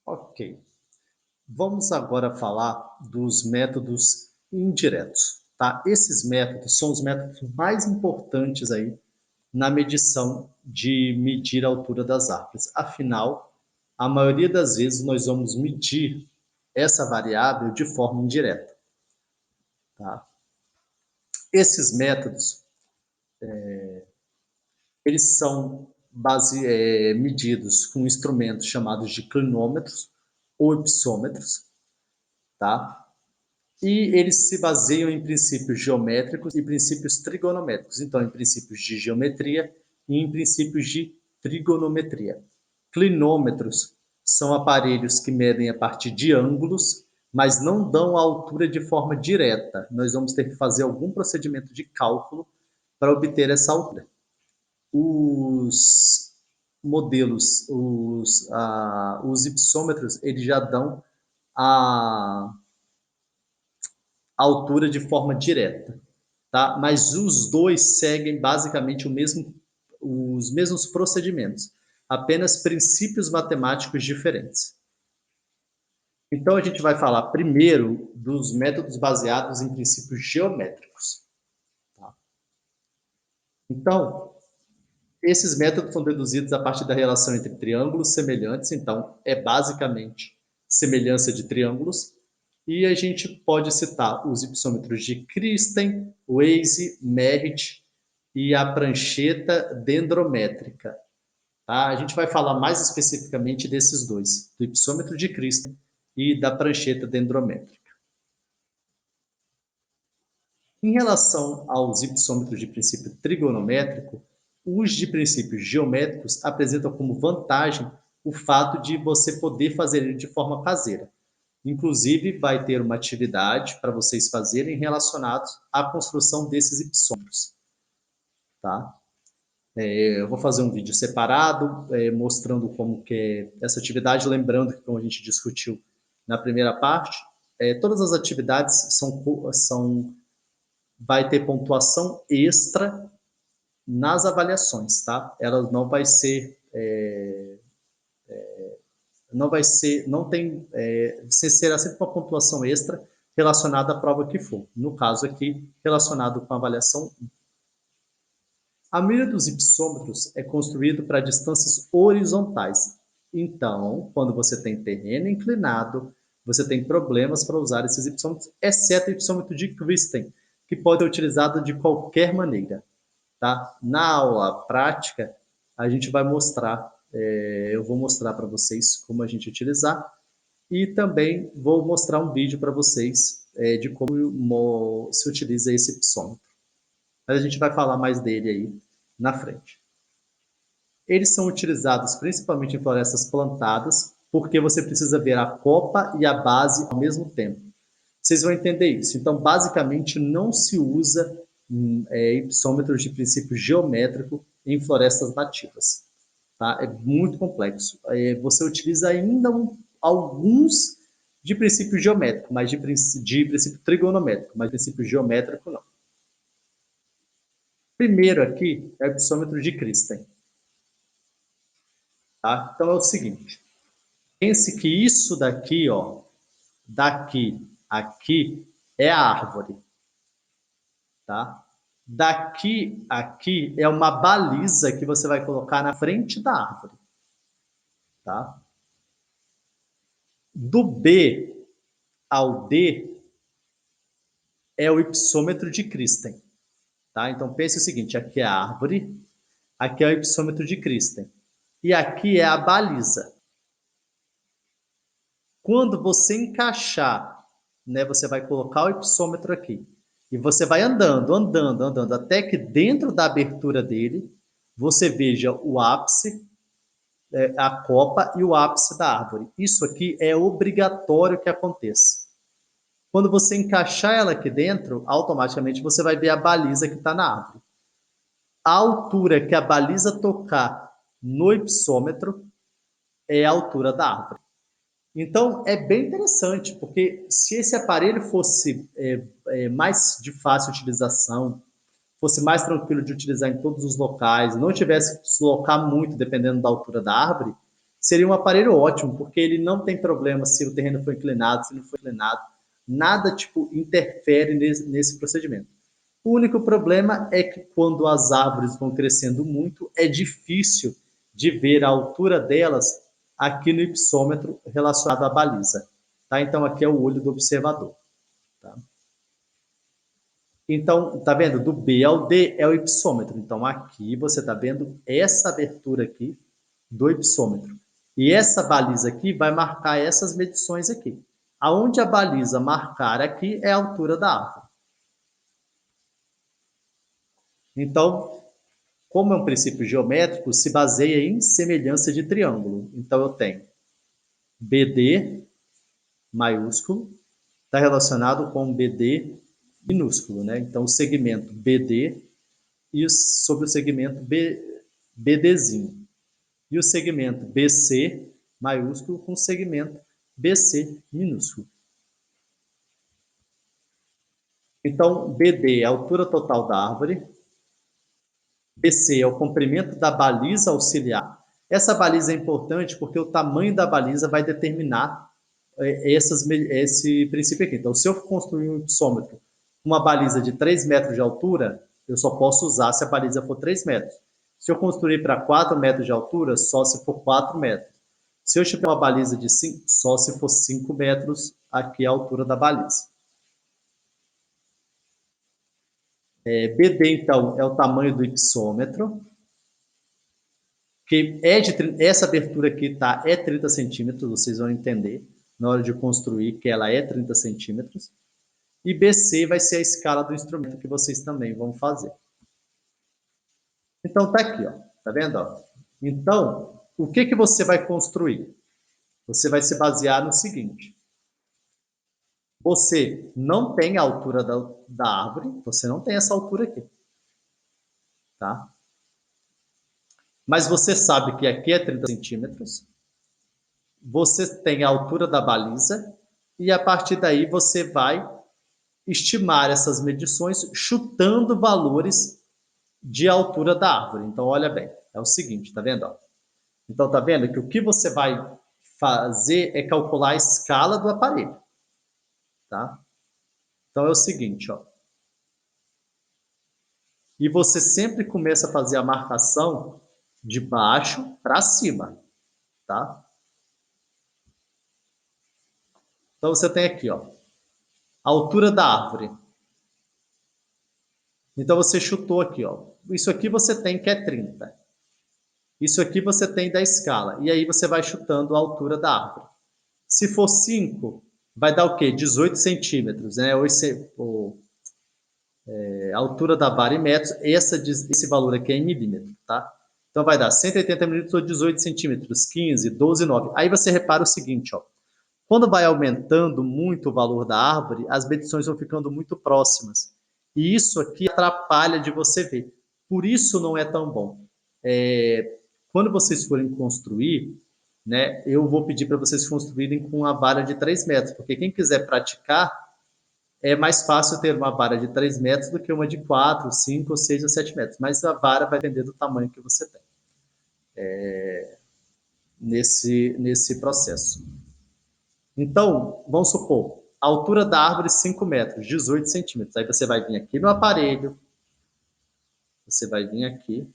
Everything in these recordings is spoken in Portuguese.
Ok. Vamos agora falar dos métodos indiretos, tá? Esses métodos são os métodos mais importantes aí na medição de medir a altura das árvores. Afinal, a maioria das vezes nós vamos medir essa variável de forma indireta, tá? Esses métodos, eles são medidos com instrumentos chamados de clinômetros ou ipsômetros, tá? E eles se baseiam em princípios geométricos e princípios trigonométricos. Então, em princípios de geometria e em princípios de trigonometria. Clinômetros são aparelhos que medem a partir de ângulos, mas não dão a altura de forma direta. Nós vamos ter que fazer algum procedimento de cálculo para obter essa altura. Os modelos, os ipsômetros, eles já dão a altura de forma direta, tá? Mas os dois seguem basicamente os mesmos procedimentos, apenas princípios matemáticos diferentes. Então a gente vai falar primeiro dos métodos baseados em princípios geométricos. Tá? Então, esses métodos são deduzidos a partir da relação entre triângulos semelhantes, então é basicamente semelhança de triângulos, e a gente pode citar os ipsômetros de Christen, Waze, Merritt e a prancheta dendrométrica. Tá? A gente vai falar mais especificamente desses dois, do ipsômetro de Christen e da prancheta dendrométrica. Em relação aos ipsômetros de princípio trigonométrico, os de princípios geométricos apresentam como vantagem o fato de você poder fazer ele de forma caseira. Inclusive, vai ter uma atividade para vocês fazerem relacionados à construção desses ipsômetros. Tá? Eu vou fazer um vídeo separado, mostrando como que é essa atividade, lembrando que, como a gente discutiu na primeira parte, todas as atividades vai ter pontuação extra nas avaliações, tá? Ela não vai ser, não tem, será sempre uma pontuação extra relacionada à prova que for. No caso aqui, relacionado com a avaliação. A maioria dos ipsômetros é construído para distâncias horizontais. Então, quando você tem terreno inclinado, você tem problemas para usar esses ipsômetros, exceto o ipsômetro de Christen, que pode ser utilizado de qualquer maneira. Tá? Na aula prática, a gente vai mostrar, eu vou mostrar para vocês como a gente utilizar e também vou mostrar um vídeo para vocês de como se utiliza esse ipsômetro. Mas a gente vai falar mais dele aí na frente. Eles são utilizados principalmente em florestas plantadas, porque você precisa ver a copa e a base ao mesmo tempo. Vocês vão entender isso. Então, basicamente, não se usa ipsômetros de princípio geométrico em florestas nativas. Tá? É muito complexo. Você utiliza ainda alguns de princípio geométrico, mas de princípio trigonométrico, mas princípio geométrico não. Primeiro aqui é o ipsômetro de Christen. Tá? Então é o seguinte, pense que isso daqui, ó, daqui, aqui, é a árvore. Tá? Daqui, aqui, é uma baliza que você vai colocar na frente da árvore. Tá? Do B ao D é o ipsômetro de Christen. Tá? Então pense o seguinte, aqui é a árvore, aqui é o ipsômetro de Christen. E aqui é a baliza. Quando você encaixar, né, você vai colocar o ipsômetro aqui. E você vai andando, andando, andando, até que dentro da abertura dele, você veja o ápice, a copa e o ápice da árvore. Isso aqui é obrigatório que aconteça. Quando você encaixar ela aqui dentro, automaticamente você vai ver a baliza que está na árvore. A altura que a baliza tocar no ipsômetro é a altura da árvore. Então, é bem interessante, porque se esse aparelho fosse mais de fácil utilização, fosse mais tranquilo de utilizar em todos os locais, não tivesse que deslocar muito, dependendo da altura da árvore, seria um aparelho ótimo, porque ele não tem problema se o terreno foi inclinado, se não foi inclinado, nada tipo interfere nesse procedimento. O único problema é que quando as árvores vão crescendo muito, é difícil de ver a altura delas aqui no ipsômetro relacionado à baliza. Tá? Então, aqui é o olho do observador. Tá? Então, tá vendo? Do B ao D é o ipsômetro. Então, aqui você tá vendo essa abertura aqui do ipsômetro. E essa baliza aqui vai marcar essas medições aqui. Aonde a baliza marcar aqui é a altura da árvore. Então, como é um princípio geométrico, se baseia em semelhança de triângulo. Então, eu tenho BD maiúsculo, está relacionado com BD minúsculo, né? Então, o segmento BD e sobre o segmento BDzinho. E o segmento BC maiúsculo com o segmento BC minúsculo. Então, BD é a altura total da árvore, BC é o comprimento da baliza auxiliar. Essa baliza é importante porque o tamanho da baliza vai determinar esse princípio aqui. Então, se eu construir um ipsômetro com uma baliza de 3 metros de altura, eu só posso usar se a baliza for 3 metros. Se eu construir para 4 metros de altura, só se for 4 metros. Se eu tiver uma baliza de 5, só se for 5 metros aqui a altura da baliza. BD, então, é o tamanho do ipsômetro, que essa abertura aqui tá, é 30 centímetros, vocês vão entender na hora de construir que ela é 30 centímetros. E BC vai ser a escala do instrumento que vocês também vão fazer. Então tá aqui, ó. Tá vendo? Ó? Então, o que você vai construir? Você vai se basear no seguinte. Você não tem a altura da árvore, você não tem essa altura aqui. Tá? Mas você sabe que aqui é 30 centímetros. Você tem a altura da baliza e a partir daí você vai estimar essas medições chutando valores de altura da árvore. Então, olha bem, é o seguinte, tá vendo? Então, tá vendo que o que você vai fazer é calcular a escala do aparelho, tá? Então, é o seguinte, ó. E você sempre começa a fazer a marcação de baixo para cima, tá? Então, você tem aqui, ó, a altura da árvore. Então, você chutou aqui, ó. Isso aqui você tem que é 30. Isso aqui você tem da escala. E aí você vai chutando a altura da árvore. Se for 5, vai dar o quê? 18 centímetros, né? A altura da vara em metros. Esse valor aqui é em milímetro, tá? Então vai dar 180 milímetros ou 18 centímetros, 15, 12, 9. Aí você repara o seguinte, ó. Quando vai aumentando muito o valor da árvore, as medições vão ficando muito próximas. E isso aqui atrapalha de você ver. Por isso não é tão bom. Quando vocês forem construir, né, eu vou pedir para vocês construírem com uma vara de 3 metros, porque quem quiser praticar, é mais fácil ter uma vara de 3 metros do que uma de 4, 5, 6 ou 7 metros. Mas a vara vai depender do tamanho que você tem nesse processo. Então, vamos supor, a altura da árvore 5 metros, 18 centímetros. Aí você vai vir aqui no aparelho, você vai vir aqui,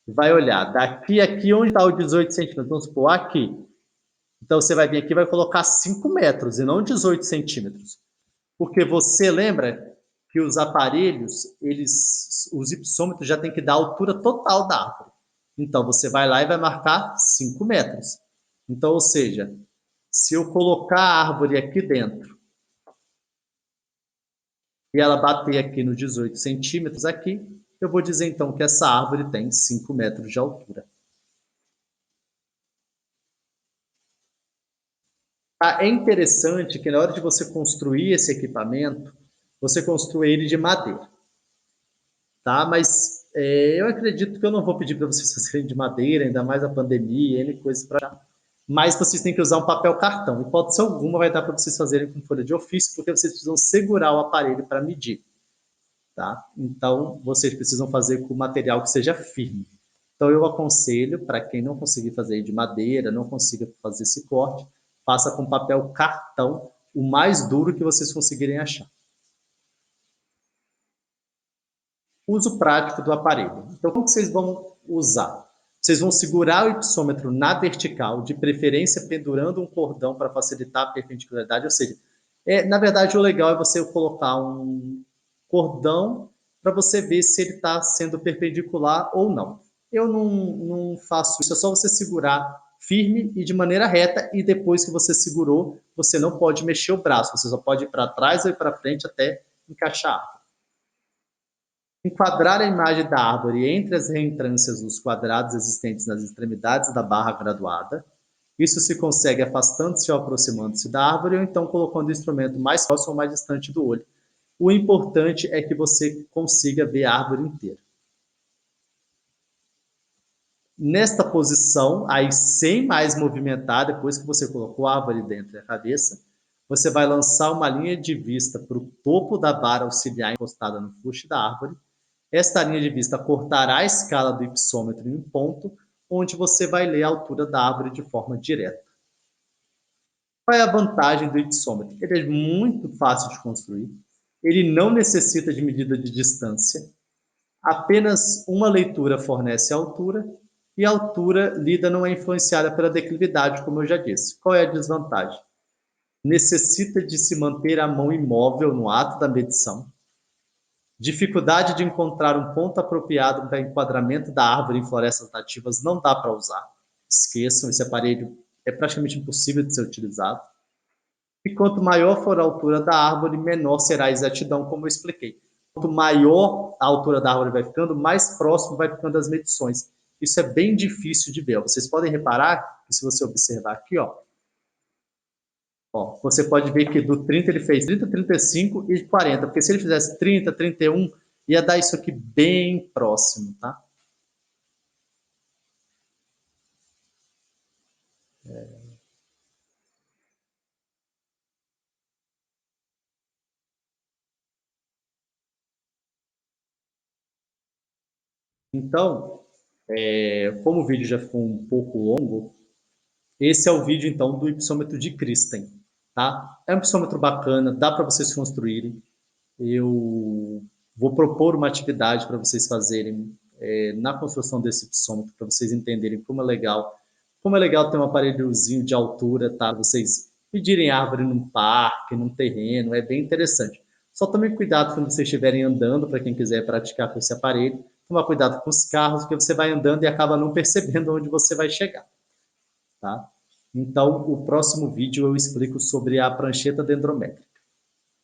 e vai olhar daqui aqui onde está o 18 centímetros, vamos supor, aqui. Então você vai vir aqui e vai colocar 5 metros e não 18 centímetros. Porque você lembra que os aparelhos, os ipsômetros já tem que dar a altura total da árvore. Então você vai lá e vai marcar 5 metros. Então, ou seja, se eu colocar a árvore aqui dentro e ela bater aqui no 18 centímetros aqui, eu vou dizer então que essa árvore tem 5 metros de altura. É interessante que na hora de você construir esse equipamento, você construa ele de madeira. Tá? Mas eu acredito que eu não vou pedir para vocês fazerem de madeira, ainda mais a pandemia, N coisas para. Mas vocês têm que usar um papel cartão. Hipótese alguma vai dar para vocês fazerem com folha de ofício, porque vocês precisam segurar o aparelho para medir. Tá? Então, vocês precisam fazer com material que seja firme. Então, eu aconselho, para quem não conseguir fazer de madeira, não consiga fazer esse corte, faça com papel cartão, o mais duro que vocês conseguirem achar. Uso prático do aparelho. Então, como que vocês vão usar? Vocês vão segurar o ipsômetro na vertical, de preferência pendurando um cordão para facilitar a perpendicularidade, ou seja, na verdade o legal é você colocar um cordão para você ver se ele está sendo perpendicular ou não. Eu não faço isso, é só você segurar firme e de maneira reta, e depois que você segurou, você não pode mexer o braço, você só pode ir para trás ou ir para frente até encaixar. Enquadrar a imagem da árvore entre as reentrâncias dos quadrados existentes nas extremidades da barra graduada. Isso se consegue afastando-se ou aproximando-se da árvore, ou então colocando o instrumento mais próximo ou mais distante do olho. O importante é que você consiga ver a árvore inteira. Nesta posição, aí sem mais movimentar, depois que você colocou a árvore dentro da cabeça, você vai lançar uma linha de vista para o topo da vara auxiliar encostada no fuste da árvore. Esta linha de vista cortará a escala do ipsômetro em um ponto, onde você vai ler a altura da árvore de forma direta. Qual é a vantagem do ipsômetro? Ele é muito fácil de construir, ele não necessita de medida de distância, apenas uma leitura fornece a altura, e a altura lida não é influenciada pela declividade, como eu já disse. Qual é a desvantagem? Necessita de se manter a mão imóvel no ato da medição, dificuldade de encontrar um ponto apropriado para enquadramento da árvore em florestas nativas não dá para usar. Esqueçam, esse aparelho é praticamente impossível de ser utilizado. E quanto maior for a altura da árvore, menor será a exatidão, como eu expliquei. Quanto maior a altura da árvore vai ficando, mais próximo vai ficando as medições. Isso é bem difícil de ver. Vocês podem reparar que se você observar aqui, você pode ver que do 30 ele fez 30, 35 e 40, porque se ele fizesse 30, 31, ia dar isso aqui bem próximo, tá? Então, como o vídeo já ficou um pouco longo, esse é o vídeo então do ipsômetro de Christen, tá? É um ipsômetro bacana, dá para vocês construírem. Eu vou propor uma atividade para vocês fazerem na construção desse ipsômetro, para vocês entenderem como é legal. Como é legal ter um aparelhozinho de altura, tá? Vocês medirem árvore num parque, num terreno, é bem interessante. Só tomem cuidado quando vocês estiverem andando, para quem quiser praticar com esse aparelho. Tomar cuidado com os carros, porque você vai andando e acaba não percebendo onde você vai chegar, tá? Então, o próximo vídeo eu explico sobre a prancheta dendrométrica.